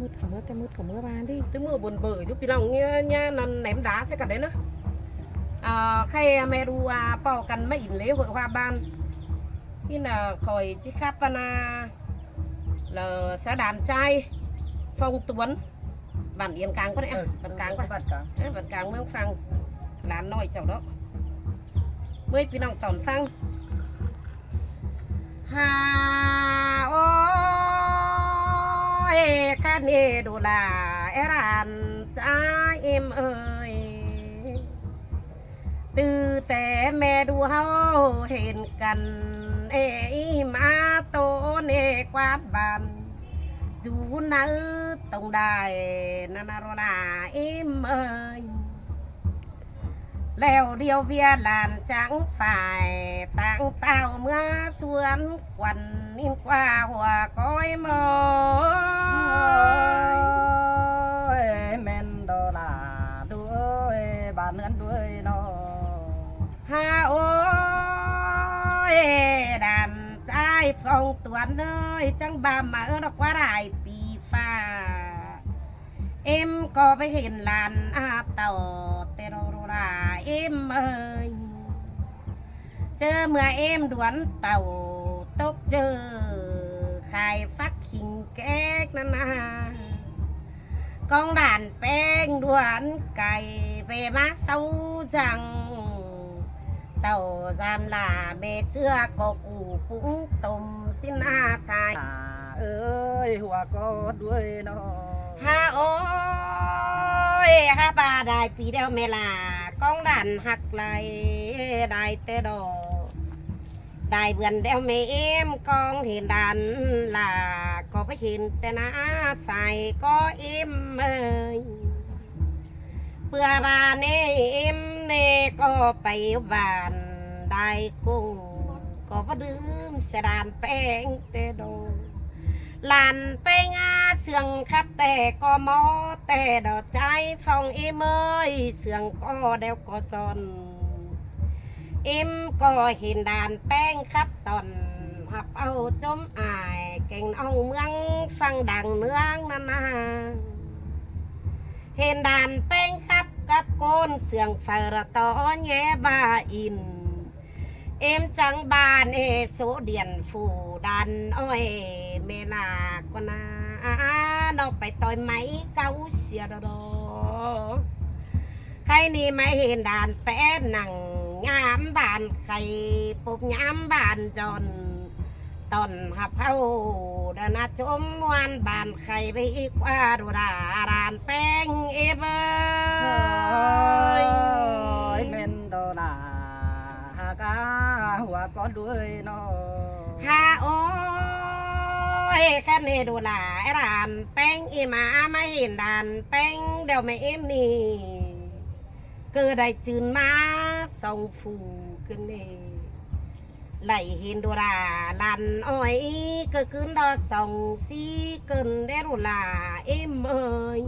mứt của mưa ban đi tới mưa buồn bờ giúpพี่น้องnha nằm ném đá sẽ cả đấy nữa khay mẹ đu bỏ cần mấy lễ hội hoa ban khi là khỏi chiếc khắp là xã đàn trai phong tuấn bản yên càng có đấy bản càng có bản càng mới phăng là nói chào đó mớiพี่น้องตอนฟังโอ้ยข้านี่ดูแลร้านจ้าเอ็มเอ้ยตื่นแต่แม่ดูเฮาเห็นกันมาโตเนความบันดูนั่งตรงได้นานาโรนาเอ็มเอ้ยแล้วเดียวเวียหลานจังฝ่ายต่างเต้าเมื่อสวนควันนิ่งกว่าหัวก้อยมอยแม่นดอลาด้วยบ้านเนือนด้วยเนาะโอ้ยดันใจฟองตัวเนยจังบามาดอกว่าไรปีฟ้าเอ็มก็ไปเห็นหลานเต่าเตโรราเอ็มเอ้ยเจอเมื่อเอ็มดวนเต่าตกเจอไข่ฟักขิงแก๊กนั่นนะกองด่านแป้งดวนไก่เวมาเศร้าจังเต่าจามลาเบเชื่อกกอูปุ้งตุ่มสินาสายเอ้ยหัวก็ด้วยเนาะโอ้ยปลาได้ปีเดียวเมลากองด่านหักไหลได้เตดอได้เบือนเดียวเมเอ็มกองเห็นดันลาก็ไปเห็นแต่น้าใส่ก็เอ็มเอ้ยเพื่อบานเอ็มเน่ก็ไปบานได้กุ้งก็พดื่มเสดานแป้งเตดอหลานไปงาเสื่องครับแต่ก็มอแต่ดอกใจฟองเอ็มเอ้ยเสื่องก็เดวก็ซอนเอ็มก็เห็นด่านแป้งครับตอนหับเอาจมอายเก่งน้องเมืองฟังดังเนื้องนานาเห็นด่านแป้งครับกับโกนเสื่องไฟระตอแย่บาอินเอ็มจังบานโซเดียนฟูดันอ้อยเมลากนาเราไปต่อยไม้เก้าเสียดอใครนี่ไม่เห็นด่านแป้นหนังงามบานไข่ปุบงามบานจนตอนหับเผาดานาชมวันบานไข่ไปอีกว่าดูดาดานแป้งเอเวอร์แม่นดอลาหัวก็ด้วยเนาะโอ้ยแค่นี้ดูหลายร้านแป้งอีมาไม่เห็นด่านแป้งเดี๋ยวไม่เอ็มนี่คือได้จืนมาส่งฟูขึ้นนี่ไหลเห็นดูหลาลันอ้อยก็ขึ้นดอส่งซีขึ้นได้ดูหลาเอ็มเอ้ย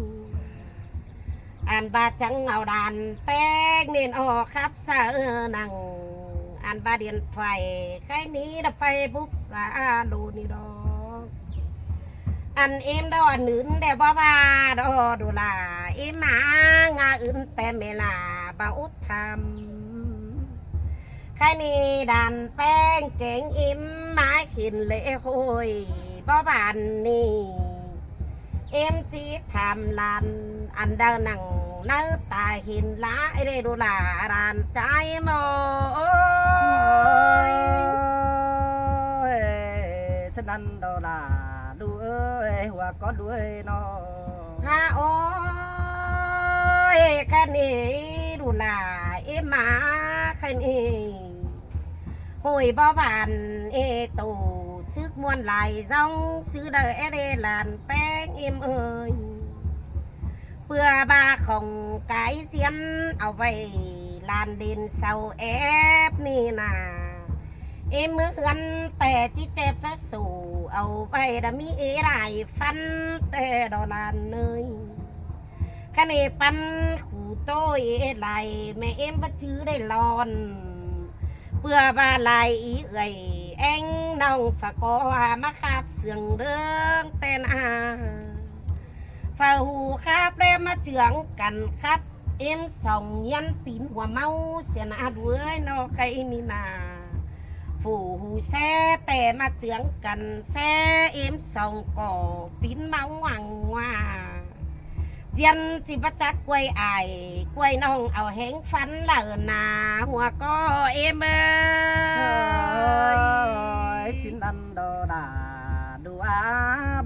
อันบาจังเอาด่านแป้งเน้นออกครับสะนังอันบาเดียนไฟใครนี้ดับไฟปุ๊บสาดูนี่ดอกอันเอ็มดอหนุนเดี๋ยวบ้าดอดูลาเอ็มมางาอื่นแต่เมลาบาอุดทำใครนี้ดันแป้งเก่งเอ็มมาขินเละโหยบ้าบานนี่เอ็มจีทำลันอันเดินหนังเนื้อตาหินล้าไอเดดูลาดานใจโมฉะนั้นดอลาดูเอ้ยหัวก็ด้วยเนาะโอ้ยแค่นี้ดูลาเอ็มมาแค่นี้หอยบ่บานตูซึกมวนไหลร่องซื้อเดอเรลานแป้งเอ็มเอ้ยเพื่อบาของไก่เสียนเอาไว้ลานดินเสาแอบนี่นาเอ็มเมื่อเฮือนแต่ที่เจ็บซะสู่เอาไปดมีไรฟันแต่ดอลานเนยคะเนปันขู่โต้ยไหลแม่เอ็มบ่ชื่อได้ลอนเพื่อบาไหลเอ่ยเอ็งน้องฝากอมาขับเสียงเรื่องเต้น ฝ่าหูครับแรมมาเจืองกันครับเอ็มส่องยันปีนหัวเมาเสียนาด้วยนอใครนี่นาฝูหูแซ่แต่มาเจืองกันแซ่เอ็มส่องก่อปีนเมาหวังว่าเย็นสิบจักกล้วยไอกล้วยน้องเอาแห้งฟันเหล่านาหัวก็เอ็มสินดันดอดาดูอา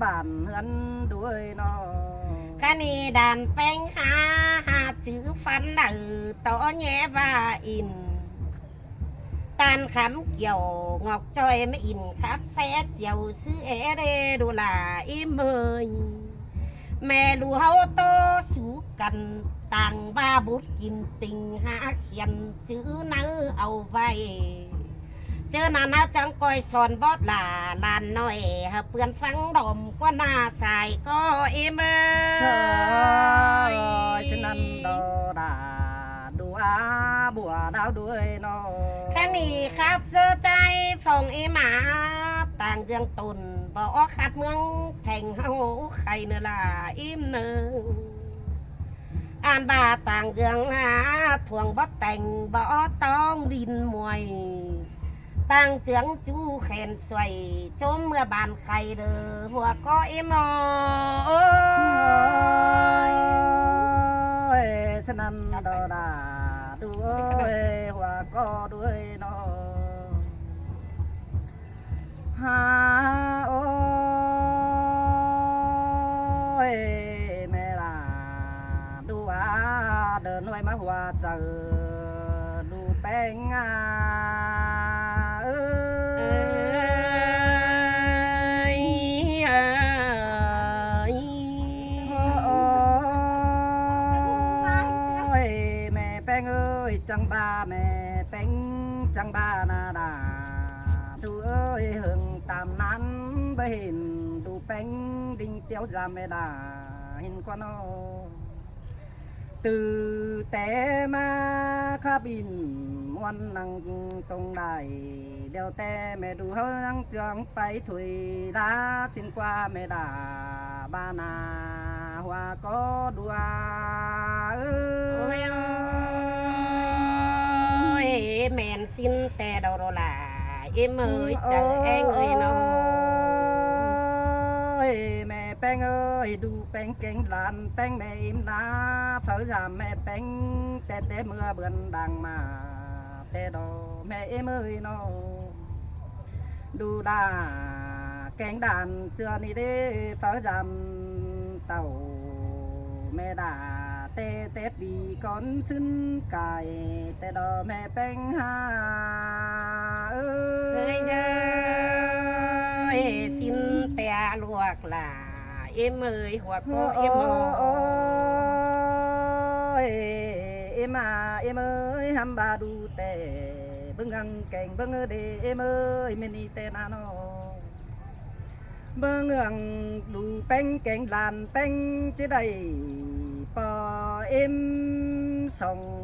บานเฮือนด้วยนอคณีด่านแป้งหาซื้อฟันเหล่าต่อแง่ว่าอินตานขำเกี่ยวงอกจอยไม่อินครับแซ่เจียวซื้อเอเรดูลาอิเมยแม่ดูเฮาโตสู้กันต่างบ้าบุดกินติงหาเขียนซื้อเนื้อเอาไว้เจอหน้าหน้าจังก้อยสอนบอดลาลานน้อยหาเพื่อนฟังดมก็หน้าใสก็เอเมยฉะนั้นดอดาดูอาบัวดาวด้วยนอแค่นี้ครับเจอใจส่งเอมาต่างเรื่องตุนบอกขัดเมืองแข่งเฮาใครเนล่ะอิ่มเนื้ออ่านบาต่างเรื่องหาถ่วงบ่แต่งบ่ต้องดินมวยต่างเจืองจูแขนสวยชมเมื่อบานใครเด้อหัวก็เอ็มฉะนั้นดอดาด้วยหัวก็ด้วยนอฮาโอ้ยแม่ลาดูอาเดินไว้มาหัวเจอดูแป้งงาจังบ้าแม่เป็งจังบ้านาดาดูเอ้ยหึงตามนั้นไปเห็นดูเป็งดิ่งเจียวจามไม่ได้เห็นกว่าน้อtừ té ma khá bin muôn năng tông đài đeo te mẹ đủ hơi năng trường phải thủy đá xin qua mẹ đà ba na hoa có đua ơi ơi mẹn xin te đầu đồ là em ơi chờ em ơi nó mẹ beng ơi đu beng keng lan beng mẹ im na phở giảm mẹ beng tết tết mưa bươn đằng mà tết đồ mẹ em ơi nó đu đà keng đàn xưa ni đê phở giảm tàu mẹ đà tết tết vì con xin cài tết đồ mẹ beng ha ơi ơi xin te luộc là em ơi hoặc có em ơi em ơi ham ba đu tè bưng ăn kèn bưng để em ơi mình đi tè na nó bưng ăn đu bánh kèn làn bánh chế đầy bò em sòng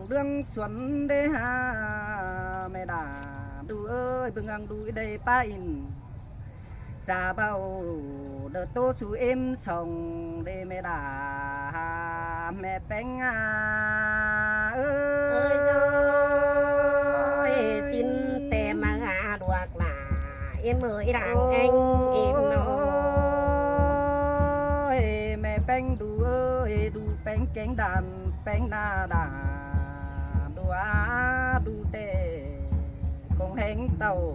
đường xuân để ha mẹ đà đu ơi bưng ăn đu đây pa in trà bao đợt tô chú em sòng để mẹ đà mẹ bánh ơi ơi xin tè mà được là em ơi đàn anh em ơi mẹ bánh đu ơi đu bánh cánh đàn bánh na đà đu tè con hẹn tàu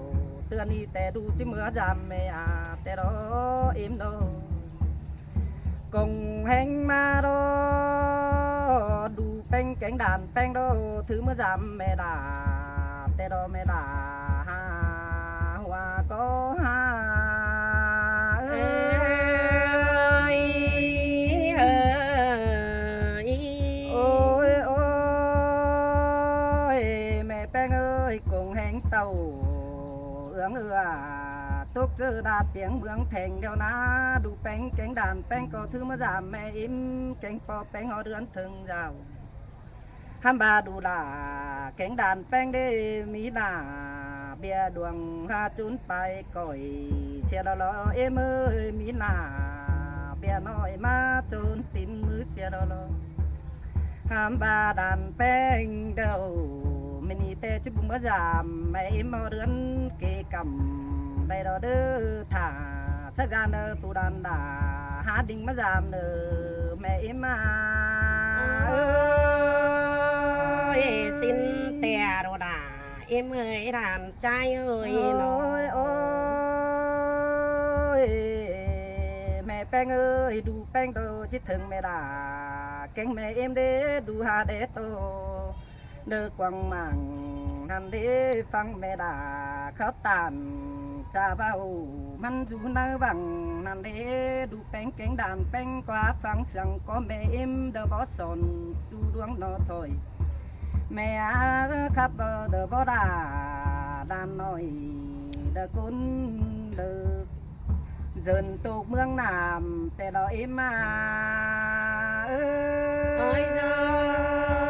tưa ni tè đu chỉ mưa giảm mẹ tè đó im đâu cùng hẹn mà đó đu bánh cánh đàn bánh đó thứ mưa giảm mẹ đà tè đó mẹ đà hoa có ha ôi mẹ bánh ơi cùng hẹn tàu tốt cơ đạt tiếng bướng thành đeo ná đủ bánh cánh đàn bánh có thứ mà giảm mẹ im cánh pò bánh họ đươn thường rào ham ba đủ là cánh đàn bánh đê mỹ là bia đường ha chún bay còi xe đó lo em ơi mỹ là ปียน้อยมาจนสิ้นมือเสียดอห้ามบาดันแป้งเดาไม่นีแต่จุบุ้งกระจามไม่มาเรือนเกกำได้ดอเด้อถ่าสักการเด้อตูดันดาหาดิ่งมาจามเด้อแม่มาสิ้นแต่โรดาเอ็มเอ้ยทานใจเอ้ยน้อยโอ้ยแม่แป้งเอ้ยดูแป้งโตคิดถึงแม่ดาแกงแม่เอ็มเด้ดูหาเด้โตเด้อกวางมังนั่นเด้ฟังแม่ดาเขาตันจะเบามันอยู่ในวังนั่นเด้ดูแป้งแกงด่านแป้งกว่าฟังสั่งก็แม่เอ็มเด้อบอสอนดูดวงนอถอยแม่ขับเด้อบอดาด้านน้อยเด้อคุณเด้อเดินตกเมืองน้ำแต่เราเอ็มมาโอ้ยโอ้ย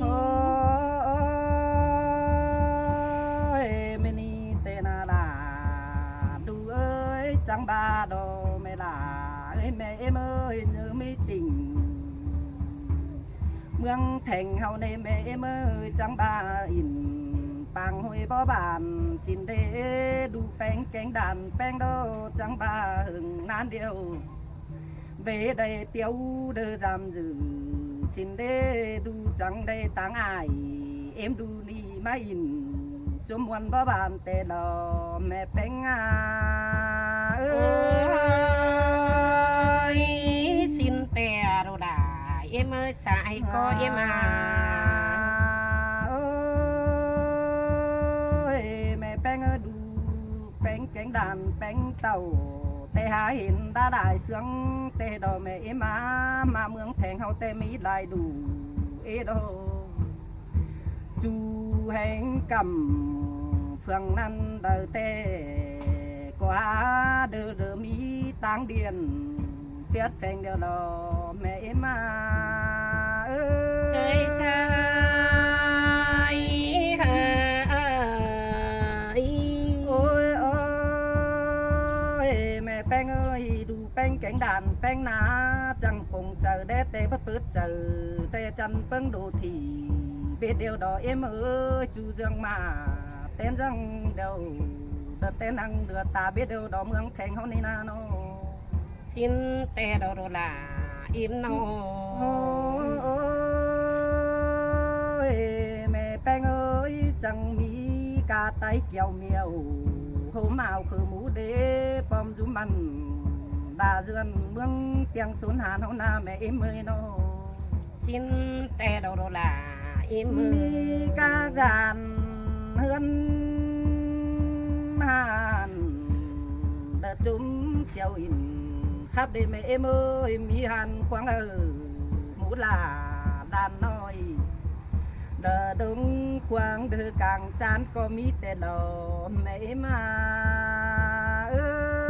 โอ้ยไม่นี่เตนาลาดูเอ้ยจังบาโดไม่ลาเอ้ยแม่เอ็มเอ้ยเนื้อไม่จริงเมืองแทงเฮาในแม่เอ็มเอ้ยจังบาอินปังหอยบ่บานจินเดดูแป้งแกงด่านแป้งโดจังบาหึงนานเดียวเบได้เตียวเด้อจำจือจินเดดูจังได้ต่างอายเอ็มดูนี่มาอินจมวันบ่บานแต่ดอแม่แป้งโอ้ยสิ้นแต่โรดาเอ็มเอ้ยสายก็เอ็มมาแป้งดูแป้งแกงด่านแป้งเต่าแต่หาเห็นได้ได้เสียงแต่ดอแม่มาเมืองแทงเฮาแต่มีได้ดูเอโดจูแห่งกำเฟืองนั้นเดินแต่กว่าเดินมีตังเดียนเปียดแปงเดียวดอแม่มาใจใจแป้งแกงด่านแป้งนาจังคงเจอได้แต่พระปืดเจอแต่จันเปิ้งดูทีเบ็ดเดียวดอเอ็มจูเรื่องมาเต้นจังเดียวเดือเต้นนังเดือตาเบ็ดเดียวดอเมืองแข่งเขานี่นาโนสิ้นแต่ดอโรลาอินโนแม่แป้งเอ้ยจังมีกาไตเกี่ยวเมียวโหมาวคือหมูเดปอมจุมันดาเรือนเมืองเตียงสูญหาเฮานาแม่เอ็มเอ้ยโนสิ้นแต่ดอโรลาเอ็มมีกาการเฮือนหานเดจุ้มเกี่ยวอินครับได้แม่เอ็มเอ้ยมีหันควางหมูลาดานน้อยเดดงควางเดือกลางจานก็มีแต่ดอแม่มาโ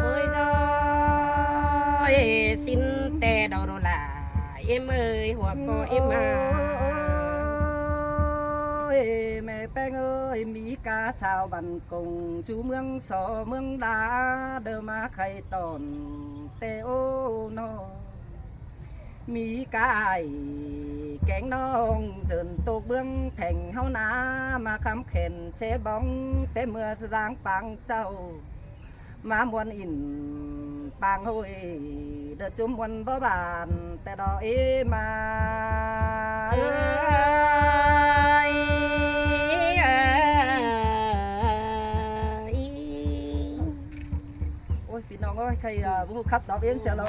อ้ยดอยสิ้นแต่ดอโรลาเอ็มเอ้ยหัวก็เอ็มมาแม่แป้งเอ้ยมีกาสาวบันกงจูเมืองสอเมืองดาเดิมาไข่ตอนแต่โอ้นอมีกายแกงน้องเดินตกเบื้องแข่งเฮานามาคำเข็นเชบ้องแต่เมื่อสร้างปังเจ้ามามวนอินปางห้ยเดือดจุ่มวันบ่บานแต่ดอเอมาพี่น้องเอ้ยใครผู้คัดดอกเองเจ้าเรา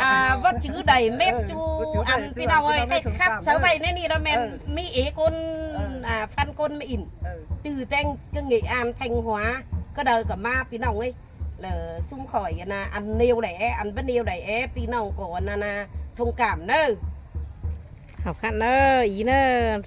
วัดชื่อใดเม็ดจูอันพี่น้องเอ้ยใครคัดเสาใบในนี่เราแม่มีเอคนพันคนไม่อินtừ tranh cái nghệ an Thanh Hóa cái đời cả ma pí nòng ấy là xung khỏi là ăn nêu để ăn bất nêu để pí nòng của là thông cảm nữa học khăn nữa ý nữa